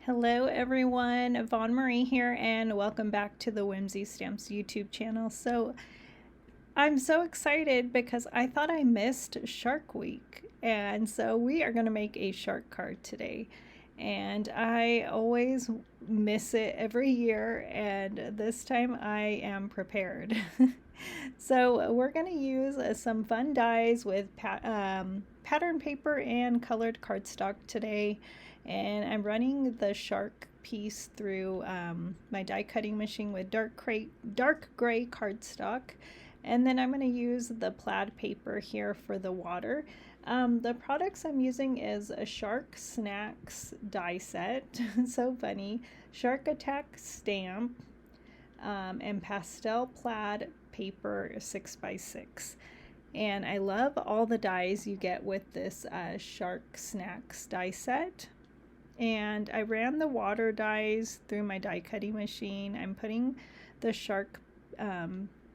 Hello everyone, Yvonne Marie here, and welcome back to the Whimsy Stamps YouTube channel. So I'm so excited because I thought I missed Shark Week, and so we are going to make a shark card today. And I always miss it every year, and this time I am prepared. So we're going to use some fun dies with pattern paper and colored cardstock today, and I'm running the shark piece through my die cutting machine with dark gray cardstock, and then I'm going to use the plaid paper here for the water. The products I'm using is a Shark Snacks die set, so funny, Shark Attack stamp, and pastel plaid paper 6x6. And I love all the dies you get with this Shark Snacks die set. And I ran the water dies through my die cutting machine. I'm putting the shark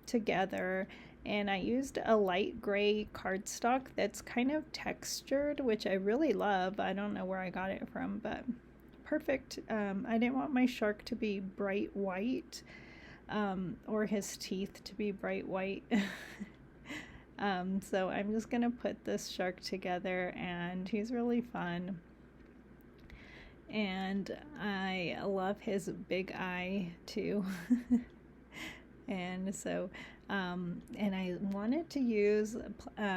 together, and I used a light gray cardstock that's kind of textured, which I really love. I don't know where I got it from, but perfect. I didn't want my shark to be bright white, or his teeth to be bright white. So I'm just gonna put this shark together, and he's really fun. And I love his big eye too. And so, and I wanted to use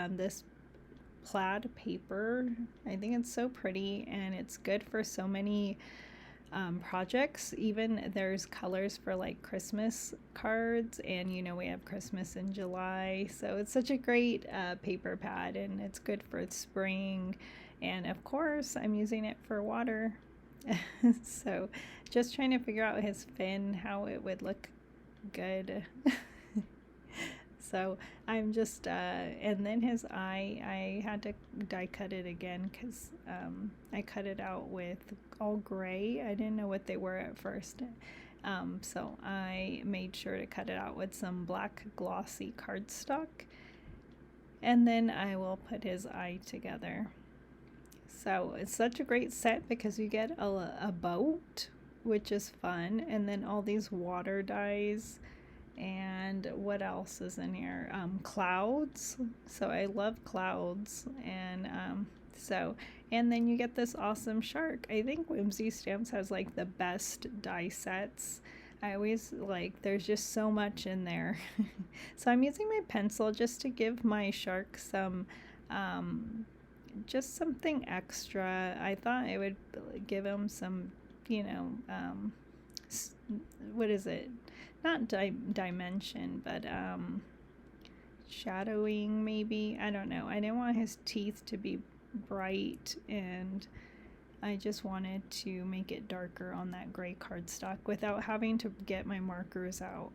this plaid paper. I think it's so pretty, and it's good for so many projects. Even there's colors for like Christmas cards, and we have Christmas in July, so it's such a great paper pad, and it's good for spring. And of course I'm using it for water. So just trying to figure out his fin, how it would look good. So I'm just and then his eye, I had to die cut it again because I cut it out with all gray. I didn't know what they were at first, so I made sure to cut it out with some black glossy cardstock, and then I will put his eye together. So it's such a great set because you get a boat, which is fun, and then all these water dies, and what else is in here? Clouds. So I love clouds, and and then you get this awesome shark. I think Whimsy Stamps has like the best die sets. I always there's just so much in there. So I'm using my pencil just to give my shark some just something extra. I thought it would give him some, what is it? Not dimension, but shadowing maybe. I don't know. I didn't want his teeth to be bright, and I just wanted to make it darker on that gray cardstock without having to get my markers out.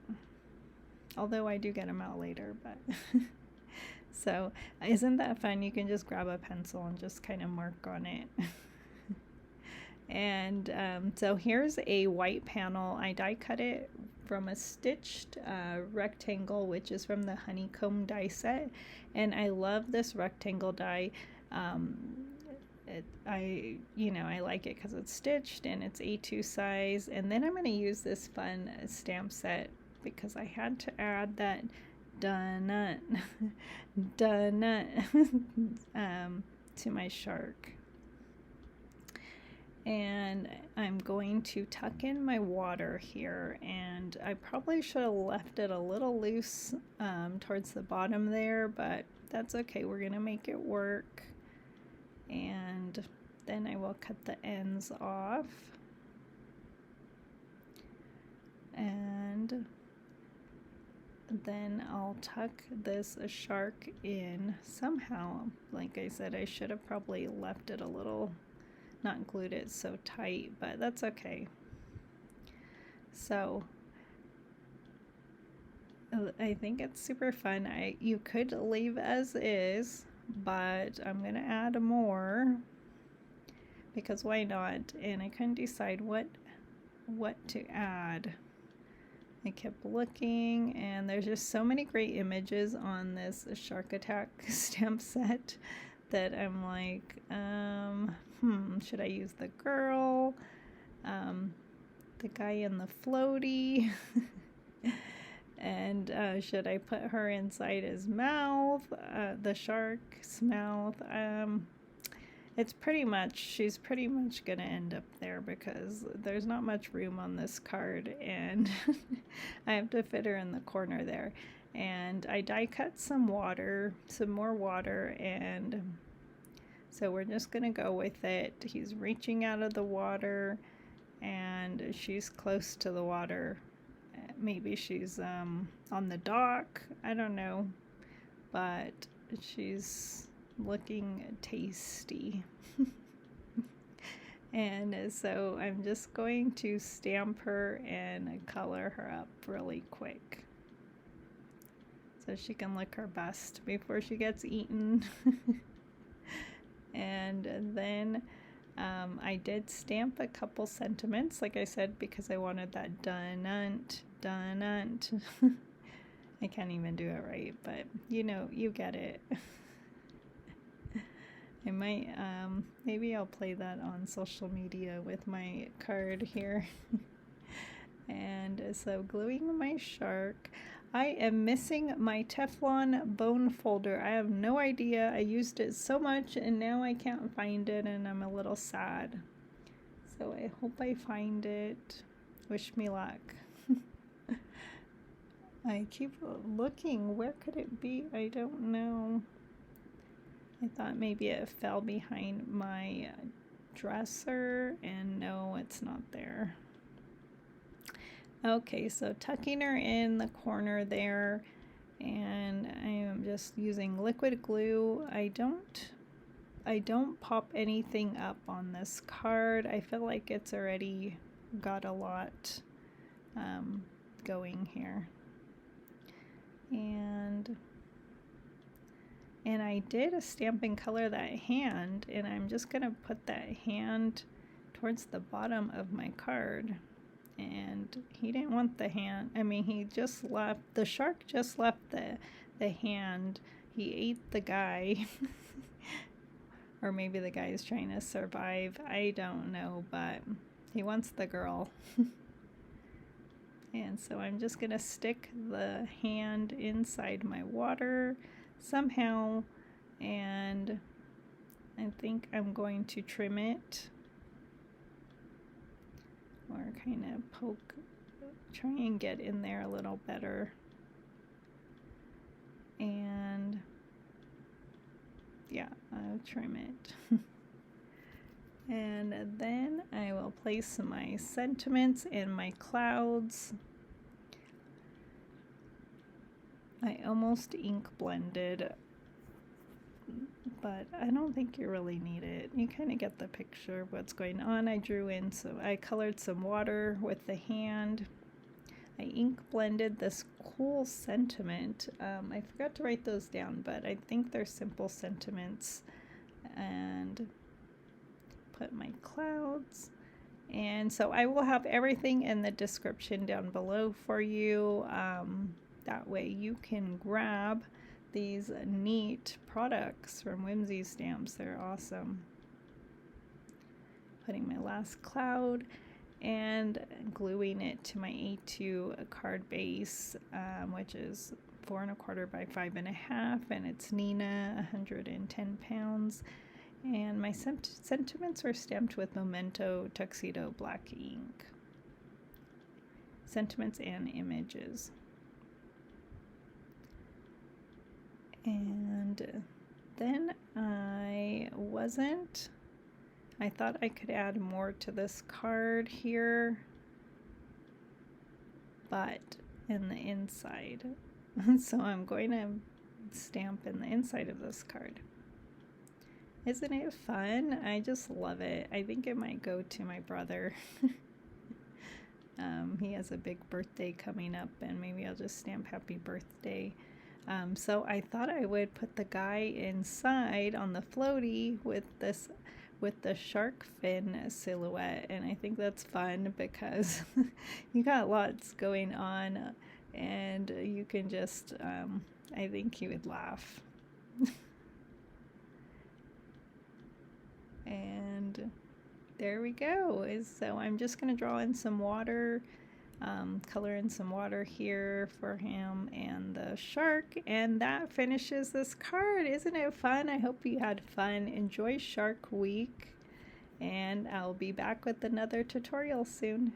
Although I do get them out later, but so isn't that fun? You can just grab a pencil and just kind of mark on it. And so here's a white panel. I die cut it from a stitched rectangle, which is from the honeycomb die set, and I love this rectangle die. I like it because it's stitched and it's A2 size. And then I'm going to use this fun stamp set because I had to add that donut to my shark. And I'm going to tuck in my water here, and I probably should have left it a little loose towards the bottom there, but that's okay. We're gonna make it work. And then I will cut the ends off, and then I'll tuck this shark in somehow. Like I said, I should have probably left it a little, not glued it so tight, but that's okay. So I think it's super fun. You could leave as is, but I'm gonna add more because why not? And I couldn't decide what to add. I kept looking, and there's just so many great images on this Shark Attack stamp set that I'm like, should I use the girl? the guy in the floaty. And should I put her inside his mouth, the shark's mouth? She's pretty much gonna end up there because there's not much room on this card, and I have to fit her in the corner there. And I die cut some more water, and so we're just gonna go with it. He's reaching out of the water, and she's close to the water. Maybe she's on the dock, I don't know, but she's looking tasty. And so I'm just going to stamp her and color her up really quick so she can look her best before she gets eaten. And then I did stamp a couple sentiments, like I said, because I wanted that donut. I can't even do it right, but you get it. I might, maybe I'll play that on social media with my card here. And so gluing my shark. I am missing my Teflon bone folder. I have no idea. I used it so much and now I can't find it, and I'm a little sad. So I hope I find it. Wish me luck. I keep looking. Where could it be? I don't know. I thought maybe it fell behind my dresser, and no, it's not there. Okay, so tucking her in the corner there, and I am just using liquid glue. I don't pop anything up on this card. I feel like it's already got a lot going here. And I did a stamp and color that hand, and I'm just gonna put that hand towards the bottom of my card. And he didn't want the hand. I mean, the shark just left the hand. He ate the guy. Or maybe the guy is trying to survive. I don't know, but he wants the girl. And so I'm just gonna stick the hand inside my water somehow, and I think I'm going to trim it, or kind of try and get in there a little better. And yeah, I'll trim it. And then I will place my sentiments and my clouds. I almost ink blended, but I don't think you really need it. You kind of get the picture of what's going on. I colored some water with the hand. I ink blended this cool sentiment. I forgot to write those down, but I think they're simple sentiments. And put my clouds. And so I will have everything in the description down below for you. That way you can grab these neat products from Whimsy Stamps. They're awesome. Putting my last cloud and gluing it to my A2 card base, which is 4 1/4 by 5 1/2, and it's Nina, 110 pounds. And my sentiments were stamped with Memento Tuxedo black ink. Sentiments and images. And then I thought I could add more to this card here, but in the inside. So I'm going to stamp in the inside of this card. Isn't it fun? I just love it. I think it might go to my brother. He has a big birthday coming up, and maybe I'll just stamp happy birthday. So I thought I would put the guy inside on the floaty with the shark fin silhouette, and I think that's fun because you got lots going on, and you can just I think he would laugh. And There we go. So I'm just going to draw in some water, color in some water here for him and the shark, and that finishes this card. Isn't it fun? I hope you had fun. Enjoy Shark Week, and I'll be back with another tutorial soon.